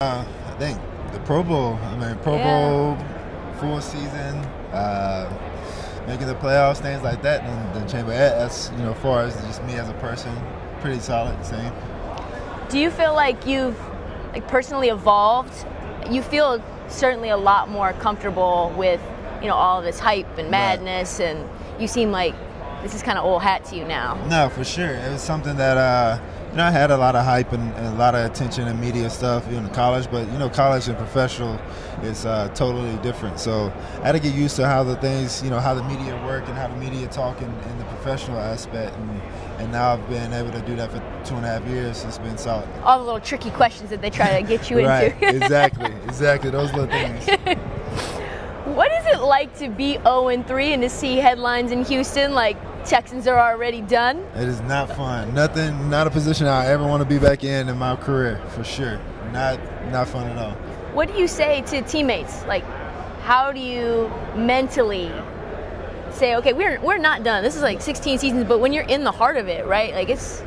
I think the Pro Bowl. Pro Bowl, full season, making the playoffs, things like that. And the chamber. That's as far as just me as a person, pretty solid. Same. Do you feel like you've personally evolved? You feel certainly a lot more comfortable with all of this hype and madness, right. And you seem like this is kind of old hat to you now. No, for sure. It was something that I had a lot of hype and a lot of attention and media stuff in college, but college and professional is totally different. So I had to get used to how the things, how the media work and how the media talk in the professional aspect, and now I've been able to do that for 2.5 years. It's been solid. All the little tricky questions that they try to get you right, into. exactly, those little things. What is it like to be 0-3 and to see headlines in Houston like Texans are already done? It is not fun. Not a position I ever want to be back in my career, for sure. Not fun at all. What do you say to teammates? Like, how do you mentally say, okay, we're not done. This is like 16 seasons, but when you're in the heart of it, right? Like it's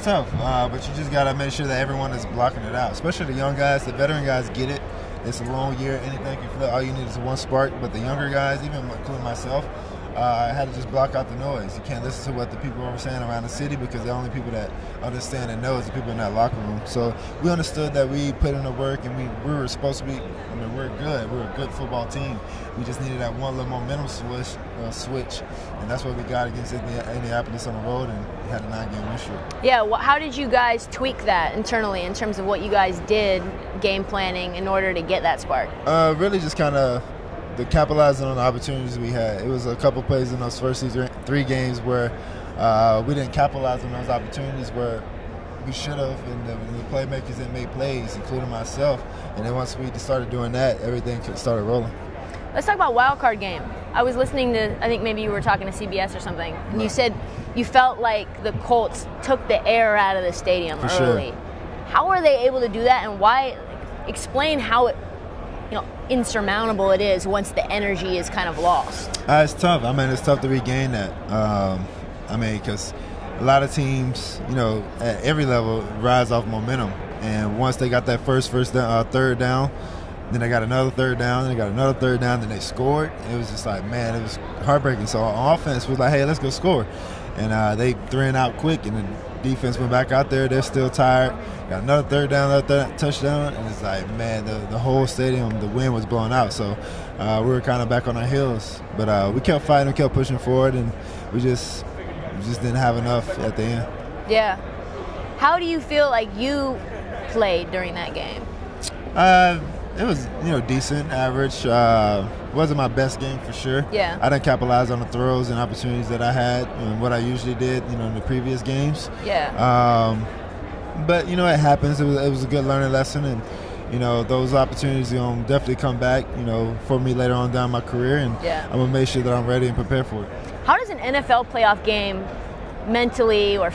tough, but you just gotta make sure that everyone is blocking it out. Especially the young guys. The veteran guys get it. It's a long year. Anything can flip. All you need is one spark. But the younger guys, even including myself, I had to just block out the noise. You can't listen to what the people are saying around the city because the only people that understand and know is the people in that locker room. So we understood that we put in the work and we were supposed to be. We're good. We're a good football team. We just needed that one little momentum switch, and that's what we got against Indianapolis on the road, and we had a 9-game win streak. Yeah. Well, how did you guys tweak that internally in terms of what you guys did, game planning, in order to get that spark? Really, just kind of capitalizing on the opportunities we had. It was a couple plays in those first 3 games where we didn't capitalize on those opportunities where we should have, and the playmakers that made plays, including myself. And then once we started doing that, everything started rolling. Let's talk about wild card game. I was listening to, I think maybe you were talking to CBS or something, and right. You said you felt like the Colts took the air out of the stadium early. Sure. How are they able to do that, and why? Explain how insurmountable it is once the energy is kind of lost. It's tough. It's tough to regain that. Because a lot of teams, at every level, rise off momentum. And once they got that third down, then they got another third down, then they got another third down, then they scored. It was just like, man, it was heartbreaking. So on offense, was like, hey, let's go score. And they threw it out quick, and the defense went back out there. They're still tired. Got another third down, another touchdown, and it's like, man, the whole stadium, the wind was blowing out. So we were kind of back on our heels. But we kept fighting, we kept pushing forward, and we just didn't have enough at the end. Yeah. How do you feel like you played during that game? It was, decent, average. Wasn't my best game for sure. Yeah. I didn't capitalize on the throws and opportunities that I had and what I usually did, in the previous games. Yeah. But, it happens. It was a good learning lesson, and, those opportunities definitely come back, for me later on down my career, and I'm going to make sure that I'm ready and prepared for it. How does an NFL playoff game mentally or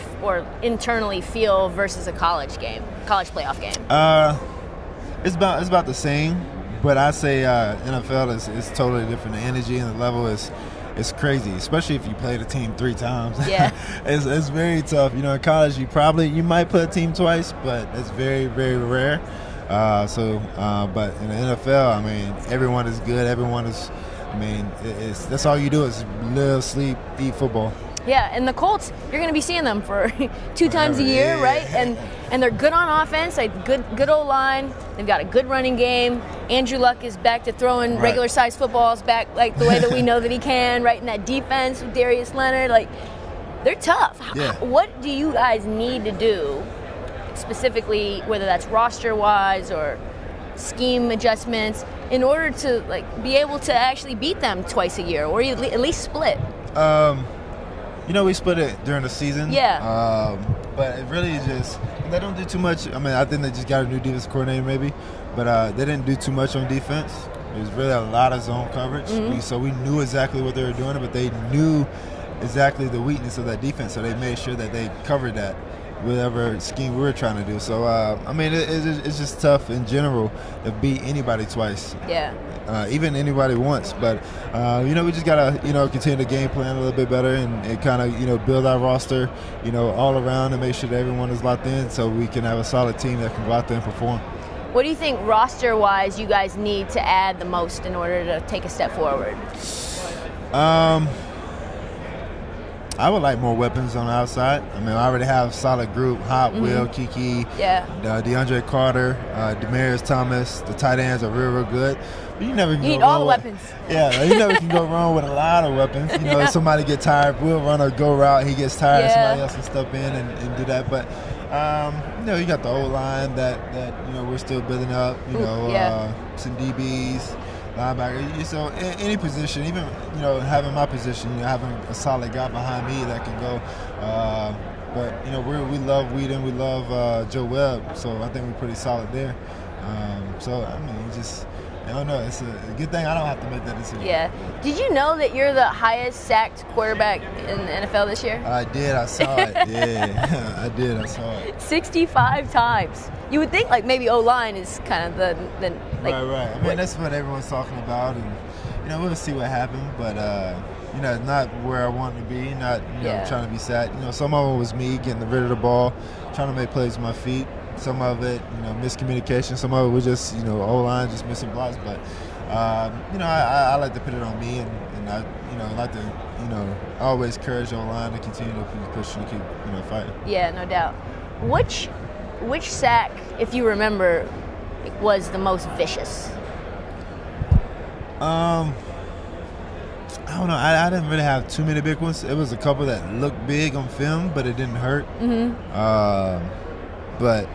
internally feel versus a college playoff game? It's about the same, but I say NFL is totally different. The energy and the level is crazy, especially if you play the team 3 times. Yeah. It's very tough. In college you might put a team twice, but it's very, very rare. But in the NFL, everyone is good. Everyone is. That's all you do is live, sleep, eat football. Yeah, and the Colts, you're going to be seeing them for 2 times a year, right? And they're good on offense, like good old line. They've got a good running game. Andrew Luck is back to throwing regular-sized footballs back like the way that we know that he can, right? In that defense with Darius Leonard, like they're tough. Yeah. What do you guys need to do specifically, whether that's roster-wise or scheme adjustments, in order to be able to actually beat them twice a year, or at least split? We split it during the season. Yeah. But it really is just, they don't do too much. I think they just got a new defense coordinator maybe, but they didn't do too much on defense. It was really a lot of zone coverage. Mm-hmm. So we knew exactly what they were doing, but they knew exactly the weakness of that defense, so they made sure that they covered that. whatever scheme we were trying to do. So I mean, it's just tough in general to beat anybody twice. Yeah. Even anybody once, but we just gotta continue to game plan a little bit better and kind of build our roster all around and make sure that everyone is locked in so we can have a solid team that can go out there and perform. What do you think roster-wise you guys need to add the most in order to take a step forward? I would like more weapons on the outside. I mean, I already have a solid group: Hot, Will, Kiki, DeAndre Carter, Demaryius Thomas. The tight ends are real good. But you never can need go all wrong the weapons. You never can go wrong with a lot of weapons. If somebody get tired, we'll run a go route. He gets tired, somebody else will step in and do that. But you got the old line that we're still building up. Some DBs. Linebacker, so any position, even having my position, having a solid guy behind me that can go. But we love Whedon, we love Joe Webb, so I think we're pretty solid there. So I mean, I don't know. It's a good thing I don't have to make that decision. Yeah. Did you know that you're the highest sacked quarterback in the NFL this year? I did. I saw it. Yeah, I did. I saw it. 65 times. You would think like maybe O-line is kind of the right. I mean, that's what everyone's talking about, and we'll see what happens. But it's not where I want to be. Not trying to be sacked. Some of it was me getting rid of the ball, trying to make plays with my feet. Some of it, miscommunication. Some of it was just, O-line just missing blocks. But, I like to put it on me, and I like to, always encourage O-line to continue to push and keep, fighting. Yeah, no doubt. Which sack, if you remember, was the most vicious? I don't know. I didn't really have too many big ones. It was a couple that looked big on film, but it didn't hurt. But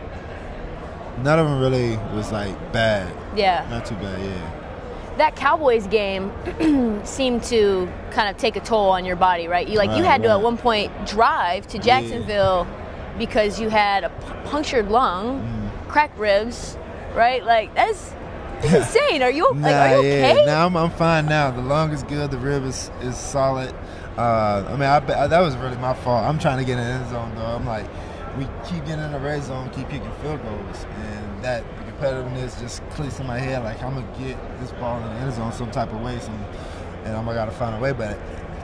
none of them really was like bad. Yeah. Not too bad, yeah. That Cowboys game seemed to kind of take a toll on your body, right? You had to at one point drive to Jacksonville because you had a punctured lung, cracked ribs, right? Like that's insane. Are you okay? Yeah. Now I'm fine now. The lung is good. The rib is solid. That was really my fault. I'm trying to get in the end zone though. I'm like, we keep getting in the red zone, keep kicking field goals, and that the competitiveness just clicks in my head. Like I'm gonna get this ball in the end zone some type of way, and I'm gonna gotta find a way. But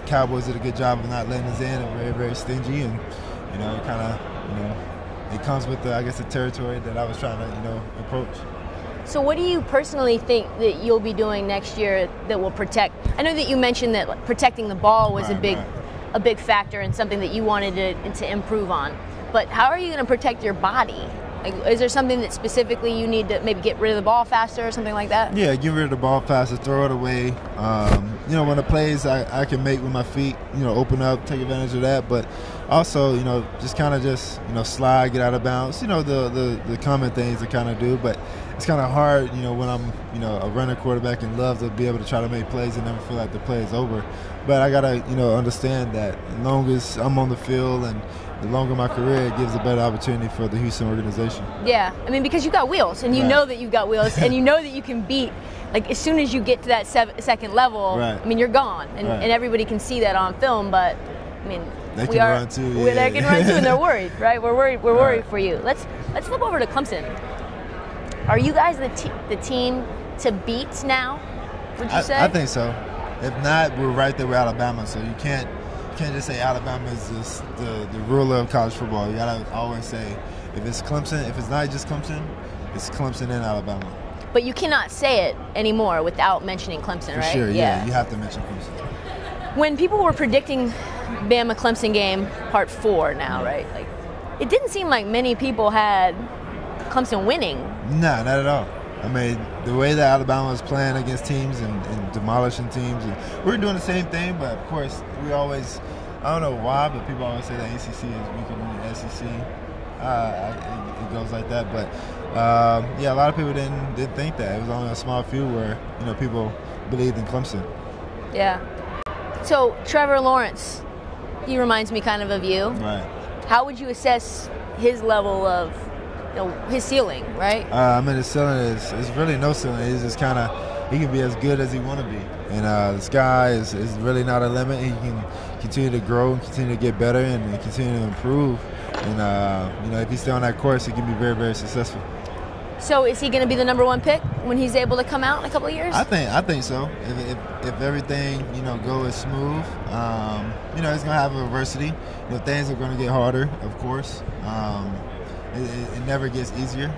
Cowboys did a good job of not letting us in, and very, very stingy, and it kind of it comes with the territory that I was trying to approach. So what do you personally think that you'll be doing next year that will protect? I know that you mentioned that protecting the ball was a big factor and something that you wanted to improve on. But how are you going to protect your body? Like, is there something that specifically you need to maybe get rid of the ball faster or something like that? Yeah, get rid of the ball faster, throw it away. When the plays I can make with my feet, open up, take advantage of that. But also, just kind of slide, get out of bounds. The common things to kind of do. But it's kind of hard, when I'm, a running quarterback and love to be able to try to make plays and never feel like the play is over. But I got to, understand that as long as I'm on the field and the longer my career, it gives a better opportunity for the Houston organization. Yeah, I mean, because you got wheels, and you know that you've got wheels, and you know that you can beat, like, as soon as you get to that second level, I mean, you're gone, and everybody can see that on film, but, I mean, they can run too, they can run too, and they're worried, right? We're worried for you. Let's flip over to Clemson. Are you guys the team to beat now, would you say? I think so. If not, we're right there with Alabama, so you can't just say Alabama is just the ruler of college football. You gotta always say, if it's Clemson, if it's not just Clemson, it's Clemson and Alabama. But you cannot say it anymore without mentioning Clemson, right? For sure, yeah. You have to mention Clemson. When people were predicting Bama-Clemson game part 4 now, right? Like, it didn't seem like many people had Clemson winning. No, not at all. I mean, the way that Alabama was playing against teams and demolishing teams, and we're doing the same thing, but of course, we always, I don't know why, but people always say the ACC is weaker than the SEC. It goes like that, but a lot of people didn't think that. It was only a small few where, people believed in Clemson. Yeah. So, Trevor Lawrence, he reminds me kind of you. Right. How would you assess his level of, his ceiling, right? His ceiling is really no ceiling. He's just kind of, he can be as good as he want to be. And the sky is really not a limit. He can continue to grow and continue to get better and continue to improve. And if he stay on that course, he can be very, very successful. So is he going to be the #1 pick when he's able to come out in a couple of years? I think so. If everything goes smooth, he's going to have adversity. Things are going to get harder, of course. It never gets easier.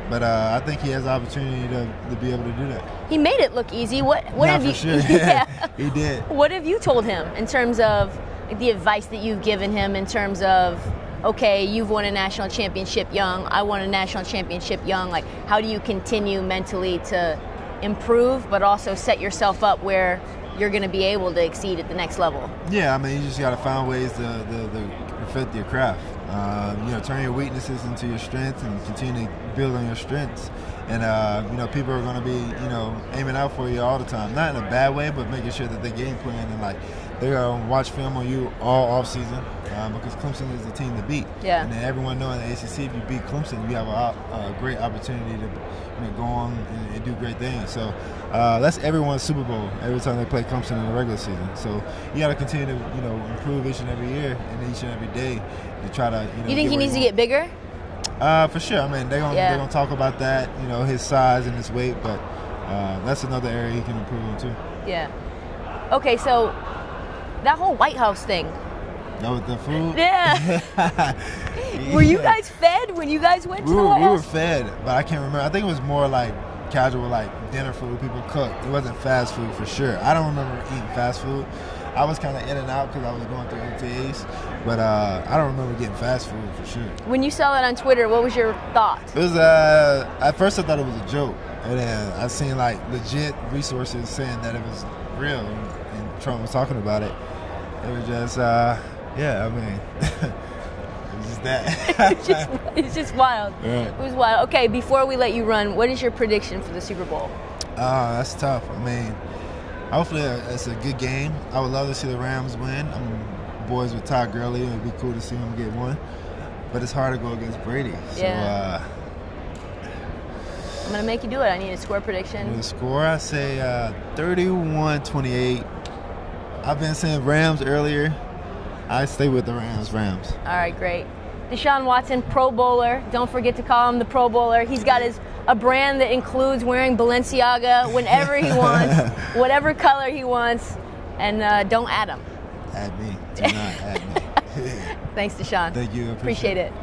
But I think he has the opportunity to be able to do that. He made it look easy. What have you? For sure. Yeah, he did. What have you told him in terms of the advice that you've given him in terms of, okay, you've won a national championship young, I won a national championship young. Like, how do you continue mentally to improve, but also set yourself up where you're going to be able to exceed at the next level? Yeah, I mean, you just got to find ways to perfect your craft. Turn your weaknesses into your strengths and continue to build on your strengths. And, people are going to be, aiming out for you all the time. Not in a bad way, but making sure that they're game plan and, they're going to watch film on you all off-season because Clemson is the team to beat. Yeah. And then everyone knowing the ACC, if you beat Clemson, you have a great opportunity to go on and do great things. So that's everyone's Super Bowl every time they play Clemson in the regular season. So you got to continue to, improve each and every year and each and every day to try to, You think he needs to get bigger? For sure. I mean, they're gonna talk about that, his size and his weight, but that's another area he can improve on too. Yeah. Okay, so that whole White House thing. That with the food? Yeah. Yeah. Were you guys fed when you guys went to the White House? We were fed, but I can't remember. I think it was more like casual, like dinner food people cooked. It wasn't fast food for sure. I don't remember eating fast food. I was kind of in and out because I was going through OTAs, but I don't remember getting fast food for sure. When you saw that on Twitter, what was your thought? It was at first I thought it was a joke, and then I seen legit resources saying that it was real, and Trump was talking about it. It was just it was just that. It's just wild. Right. It was wild. Okay, before we let you run, what is your prediction for the Super Bowl? That's tough. I mean, hopefully it's a good game. I would love to see the Rams win. I'm boys with Todd Gurley. It would be cool to see him get one. But it's hard to go against Brady. So, yeah. I'm going to make you do it. I need a score prediction. The score, I say 31-28. I've been saying Rams earlier. I stay with the Rams. All right, great. Deshaun Watson, Pro Bowler. Don't forget to call him the Pro Bowler. He's got a brand that includes wearing Balenciaga whenever he wants, whatever color he wants, and don't add him. Add me. Do not add me. Thanks, Deshaun. Thank you. Appreciate it.